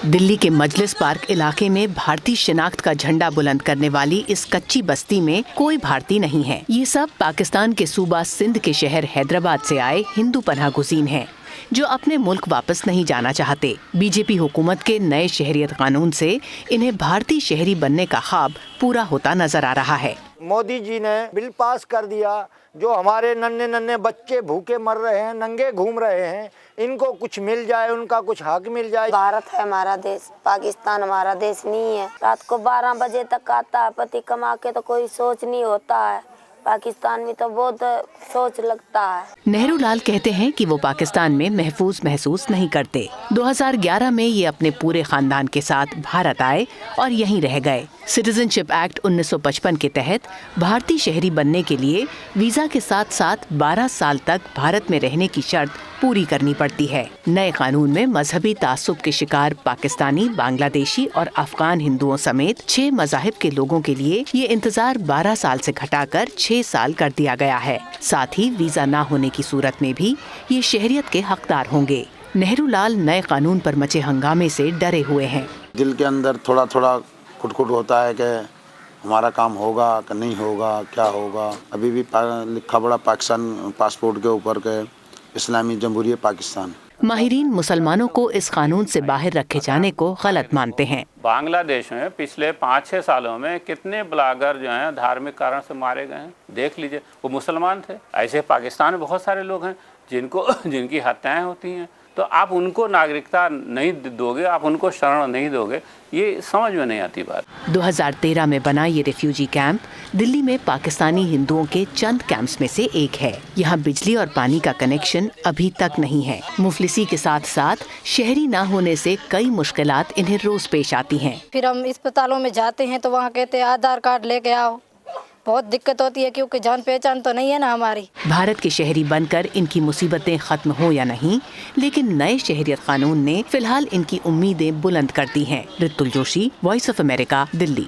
दिल्ली के मजलिस पार्क इलाके में भारतीय शिनाख्त का झंडा बुलंद करने वाली इस कच्ची बस्ती में कोई भारतीय नहीं है। ये सब पाकिस्तान के सूबा सिंध के शहर हैदराबाद से आए हिंदू पनाह गुज़ीन हैं, जो अपने मुल्क वापस नहीं जाना चाहते। बीजेपी हुकूमत के नए शहरियत कानून से इन्हें भारतीय शहरी बनने का ख्वाब पूरा होता नजर आ रहा है। मोदी जी ने बिल पास कर दिया, जो हमारे नन्हे नन्हे बच्चे भूखे मर रहे हैं, नंगे घूम रहे हैं, इनको कुछ मिल जाए, उनका कुछ हक मिल जाए। भारत है हमारा देश, पाकिस्तान हमारा देश नहीं है। रात को 12 बजे तक आता है पति कमा के, तो कोई सोच नहीं होता है। पाकिस्तान में तो बहुत सोच लगता है। नेहरू लाल कहते हैं कि वो पाकिस्तान में महफूज महसूस नहीं करते। 2011 में ये अपने पूरे खानदान के साथ भारत आए और यहीं रह गए। सिटीजनशिप एक्ट 1955 के तहत भारतीय शहरी बनने के लिए वीजा के साथ साथ 12 साल तक भारत में रहने की शर्त पूरी करनी पड़ती है। नए कानून में मजहबी तासुब के शिकार पाकिस्तानी, बांग्लादेशी और अफगान हिंदुओं समेत 6 मज़ाहिब के लोगों के लिए ये इंतजार 12 साल से घटाकर 6 साल कर दिया गया है। साथ ही वीजा न होने की सूरत में भी ये शहरियत के हकदार होंगे। नेहरू लाल नए कानून पर मचे हंगामे से डरे हुए हैं। दिल के अंदर थोड़ा थोड़ा खुटखुट होता है कि हमारा काम होगा कि नहीं होगा, क्या होगा। अभी भी लिखा पड़ा पाकिस्तान पासपोर्ट के ऊपर के इस्लामी जमहूरियत पाकिस्तान। माहिरीन मुसलमानों को इस कानून से बाहर रखे जाने को गलत मानते हैं। बांग्लादेश में पिछले 5-6 सालों में कितने ब्लॉगर जो हैं धार्मिक कारण से मारे गए हैं, देख लीजिए। वो मुसलमान थे। ऐसे पाकिस्तान में बहुत सारे लोग हैं जिनकी हत्याएं होती हैं। तो आप उनको नागरिकता नहीं दोगे, आप उनको शरण नहीं दोगे, ये समझ में नहीं आती बात। 2013 में बना ये रिफ्यूजी कैंप दिल्ली में पाकिस्तानी हिंदुओं के चंद कैंप्स में से एक है। यहाँ बिजली और पानी का कनेक्शन अभी तक नहीं है। मुफलिसी के साथ साथ शहरी ना होने से कई मुश्किलात इन्हें रोज पेश आती हैं। फिर हम अस्पतालों में जाते हैं तो वहाँ कहते हैं आधार कार्ड लेके आओ। बहुत दिक्कत होती है क्योंकि जान पहचान तो नहीं है ना हमारी। भारत के शहरी बनकर इनकी मुसीबतें खत्म हो या नहीं, लेकिन नए शहरियत कानून ने फिलहाल इनकी उम्मीदें बुलंद कर दी हैं। Ritul Joshi, voice of America, Delhi.